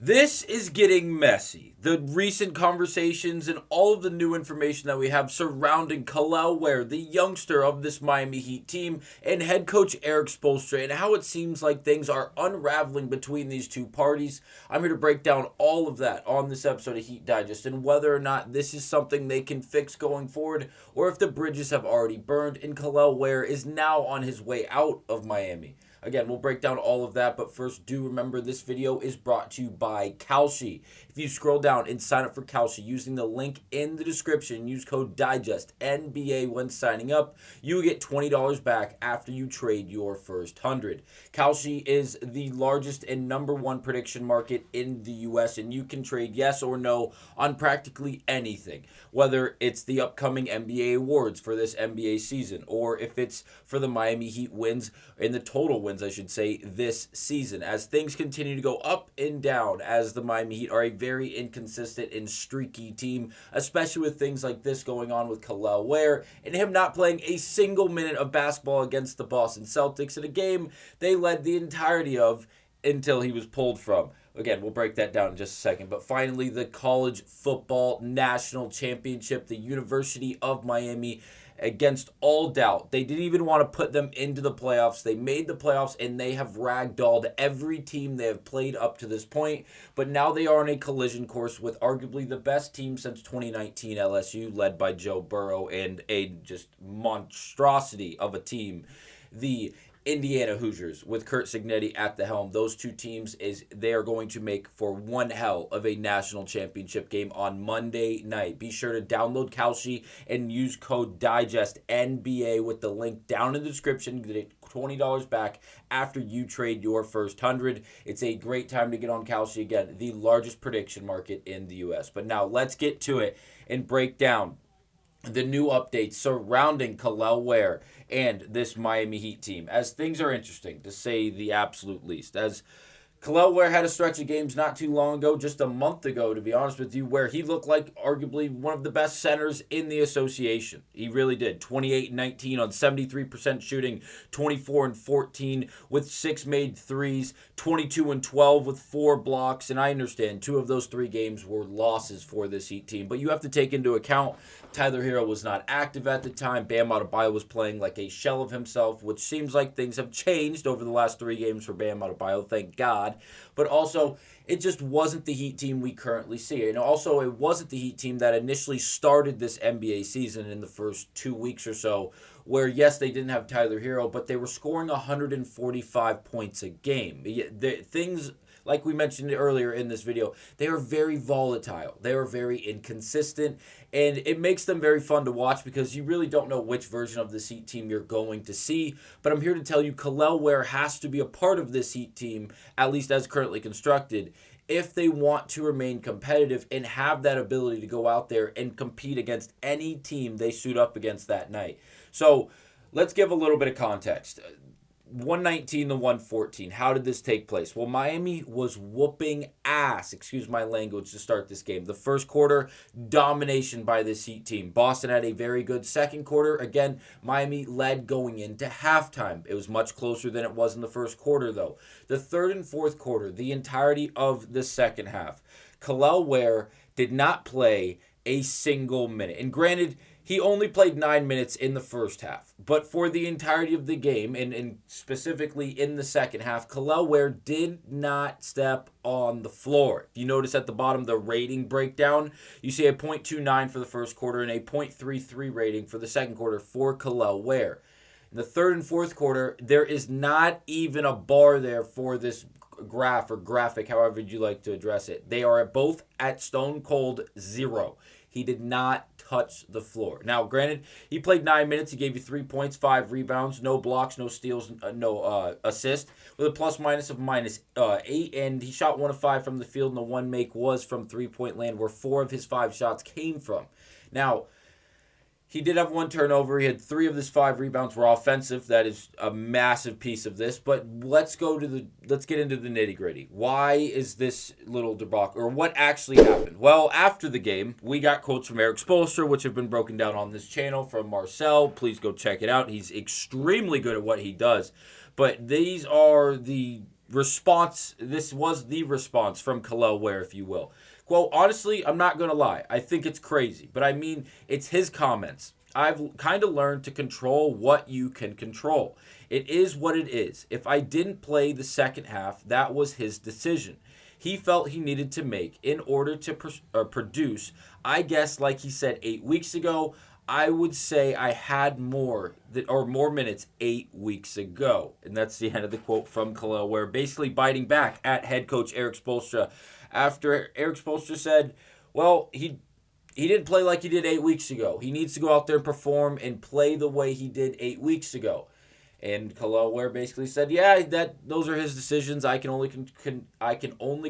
This is getting messy. The recent conversations and all of the new information that we have surrounding Kel'el Ware, the youngster of this Miami Heat team, and head coach Erik Spoelstra, and how it seems like things are unraveling between these two parties. I'm here to break down all of that on this episode of Heat Digest and whether or not this is something they can fix going forward or if the bridges have already burned and Kel'el Ware is now on his way out of Miami. Again, we'll break down all of that, but first, do remember this video is brought to you by Kalshi. If you scroll down and sign up for Kalshi using the link in the description, use code DIGEST, NBA, when signing up, you will get $20 back after you trade your first 100. Kalshi is the largest and number one prediction market in the U.S., and you can trade yes or no on practically anything, whether it's the upcoming NBA awards for this NBA season, or if it's for the Miami Heat wins in the total wins, I should say, this season. As things continue to go up and down, as the Miami Heat are a very inconsistent and streaky team, especially with things like this going on with Kel'el Ware and him not playing a single minute of basketball against the Boston Celtics in a game they led the entirety of until he was pulled from. Again, we'll break that down in just a second. But finally, the College Football National Championship, the University of Miami, against all doubt. They didn't even want to put them into the playoffs. They made the playoffs, and they have ragdolled every team they have played up to this point. But now they are on a collision course with arguably the best team since 2019 LSU, led by Joe Burrow, and a just monstrosity of a team. The Indiana Hoosiers with Curt Cignetti at the helm. Those two teams they are going to make for one hell of a national championship game on Monday night. Be sure to download Kalshi and use code DIGESTNBA with the link down in the description. Get $20 back after you trade your first 100. It's a great time to get on Kalshi. Again, the largest prediction market in the U.S. But now let's get to it and break down the new updates surrounding Kel'el Ware and this Miami Heat team, as things are interesting, to say the absolute least. As Kel'el Ware had a stretch of games not too long ago, just a month ago, to be honest with you, where he looked like arguably one of the best centers in the association. He really did. 28-19 on 73% shooting, 24-14 with 6 made threes, 22-12 with 4 blocks. And I understand 2 of those 3 games were losses for this Heat team. But you have to take into account Tyler Hero was not active at the time. Bam Adebayo was playing like a shell of himself, which seems like things have changed over the last 3 games for Bam Adebayo, thank God. But also, it just wasn't the Heat team we currently see. And also, it wasn't the Heat team that initially started this NBA season in the first 2 weeks or so, where, yes, they didn't have Tyler Hero, but they were scoring 145 points a game. Things, like we mentioned earlier in this video, they are very volatile. They are very inconsistent, and it makes them very fun to watch because you really don't know which version of this Heat team you're going to see. But I'm here to tell you, Kel'el Ware has to be a part of this Heat team, at least as currently constructed, if they want to remain competitive and have that ability to go out there and compete against any team they suit up against that night. So let's give a little bit of context. 119 to 114. How did this take place? Well, Miami was whooping ass, excuse my language, to start this game. The first quarter, domination by this Heat team. Boston had a very good second quarter. Again, Miami led going into halftime. It was much closer than it was in the first quarter, though. The third and fourth quarter, the entirety of the second half, Kel'el Ware did not play a single minute. And granted, he only played 9 minutes in the first half. But for the entirety of the game, and specifically in the second half, Kel'el Ware did not step on the floor. If you notice at the bottom, the rating breakdown, you see a .29 for the first quarter and a .33 rating for the second quarter for Kel'el Ware. In the third and fourth quarter, there is not even a bar there for this graph or graphic, however you like to address it. They are both at stone cold 0. He did not touch the floor. Now, granted, he played 9 minutes. He gave you 3 points, 5 rebounds, no blocks, no steals, no assists, with a plus-minus of -8. And he shot 1 of 5 from the field, and the 1 make was from three-point land, where 4 of his 5 shots came from. Now, he did have 1 turnover. He had 3 of his 5 rebounds were offensive. That is a massive piece of this. But let's get into the nitty-gritty. Why is this little debacle, or what actually happened? Well, after the game, we got quotes from Erik Spoelstra, which have been broken down on this channel, from Marcel. Please go check it out. He's extremely good at what he does. But these are the response. This was the response from Kel'el Ware, if you will. Quote, honestly, I'm not going to lie. I think it's crazy, but I mean, it's his comments. I've kind of learned to control what you can control. It is what it is. If I didn't play the second half, that was his decision. He felt he needed to make in order to produce. I guess, like he said 8 weeks ago, I would say I had more minutes 8 weeks ago. And that's the end of the quote from Kel'el Ware, basically biting back at head coach Erik Spoelstra after Erik Spoelstra said, well, he didn't play like he did 8 weeks ago. He needs to go out there and perform and play the way he did 8 weeks ago. And Kel'el Ware basically said, "Yeah, those are his decisions. I can only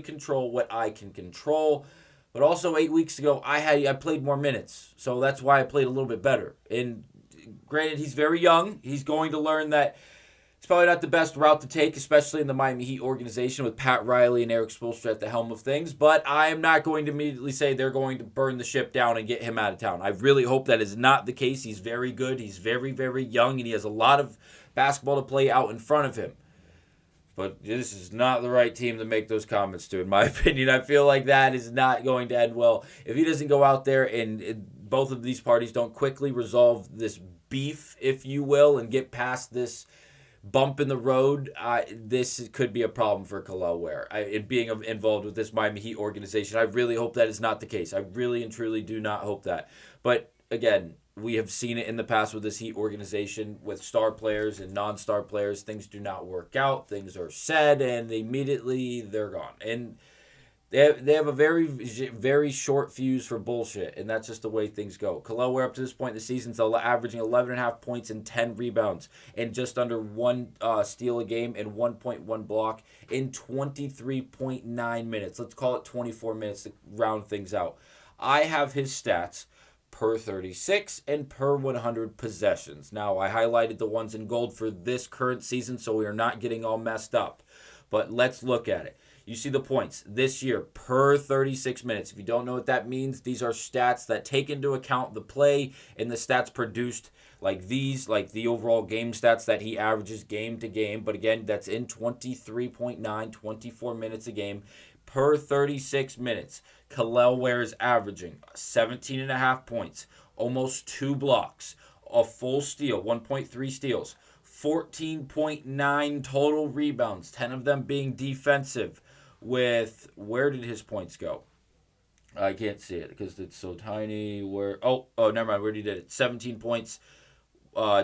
control what I can control. But also 8 weeks ago, I played more minutes, so that's why I played a little bit better. And granted, he's very young. He's going to learn that it's probably not the best route to take, especially in the Miami Heat organization with Pat Riley and Erik Spoelstra at the helm of things. But I am not going to immediately say they're going to burn the ship down and get him out of town. I really hope that is not the case. He's very good. He's very, very young, and he has a lot of basketball to play out in front of him. But this is not the right team to make those comments to, in my opinion. I feel like that is not going to end well. If he doesn't go out there and both of these parties don't quickly resolve this beef, if you will, and get past this bump in the road, this could be a problem for Kel'el Ware. Being involved with this Miami Heat organization, I really hope that is not the case. I really and truly do not hope that. But again, we have seen it in the past with this Heat organization with star players and non-star players. Things do not work out. Things are said, and immediately they're gone. And they have a very, very short fuse for bullshit, and that's just the way things go. Kel'el Ware up to this point in the season is averaging 11.5 points and 10 rebounds and just under 1 steal a game and 1.1 block in 23.9 minutes. Let's call it 24 minutes to round things out. I have his stats per 36 and per 100 possessions. Now, I highlighted the ones in gold for this current season, so we are not getting all messed up. But let's look at it. You see the points this year per 36 minutes. If you don't know what that means, these are stats that take into account the play and the stats produced like these, like the overall game stats that he averages game to game. But again, that's in 23.9, 24 minutes a game per 36 minutes. Kel'el Ware is averaging 17.5 points, almost 2 blocks, a full steal, 1.3 steals, 14.9 total rebounds, 10 of them being defensive. With, where did his points go? I can't see it because it's so tiny. Never mind. Where did he did it? 17 points,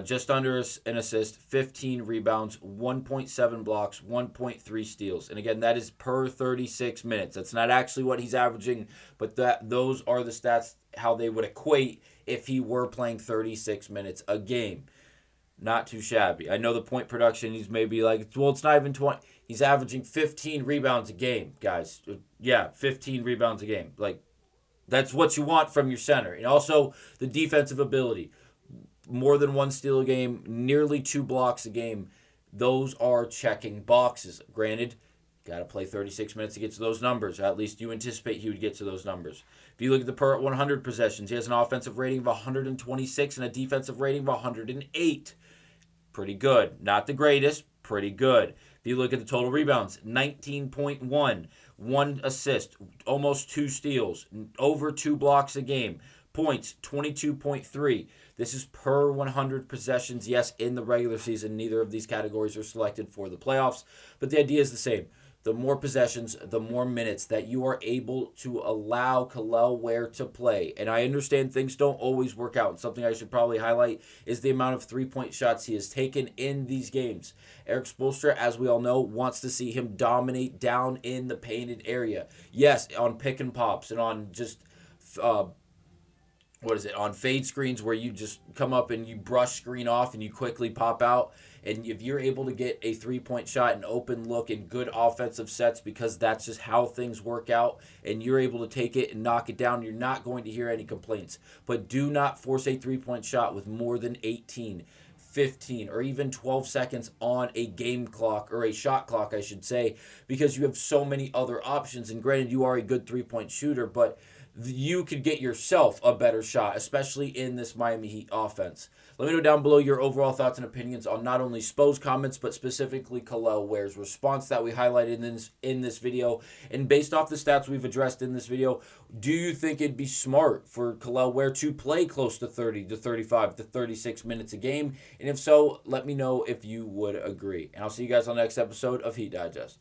just under an assist, 15 rebounds, 1.7 blocks, 1.3 steals. And again, that is per 36 minutes. That's not actually what he's averaging, but those are the stats, how they would equate if he were playing 36 minutes a game. Not too shabby. I know the point production, he's maybe like, well, it's not even 20. He's averaging 15 rebounds a game, guys. Yeah, 15 rebounds a game. Like, that's what you want from your center. And also, the defensive ability. More than 1 steal a game, nearly 2 blocks a game. Those are checking boxes. Granted, got to play 36 minutes to get to those numbers. At least you anticipate he would get to those numbers. If you look at the per 100 possessions, he has an offensive rating of 126 and a defensive rating of 108. Pretty good. Not the greatest, pretty good. If you look at the total rebounds, 19.1, 1 assist, almost 2 steals, over 2 blocks a game. Points, 22.3. This is per 100 possessions. Yes, in the regular season, neither of these categories are selected for the playoffs, but the idea is the same. The more possessions, the more minutes that you are able to allow Kel'el Ware to play. And I understand things don't always work out. And something I should probably highlight is the amount of 3-point shots he has taken in these games. Erik Spoelstra, as we all know, wants to see him dominate down in the painted area. Yes, on pick and pops and on just on fade screens where you just come up and you brush screen off and you quickly pop out. And if you're able to get a 3-point shot, an open look, and good offensive sets, because that's just how things work out, and you're able to take it and knock it down, you're not going to hear any complaints. But do not force a 3-point shot with more than 18, 15, or even 12 seconds on a game clock, or a shot clock, I should say, because you have so many other options. And granted, you are a good 3-point shooter, but you could get yourself a better shot, especially in this Miami Heat offense. Let me know down below your overall thoughts and opinions on not only Spo's comments, but specifically Kel'el Ware's response that we highlighted in this video. And based off the stats we've addressed in this video, do you think it'd be smart for Kel'el Ware to play close to 30 to 35 to 36 minutes a game? And if so, let me know if you would agree. And I'll see you guys on the next episode of Heat Digest.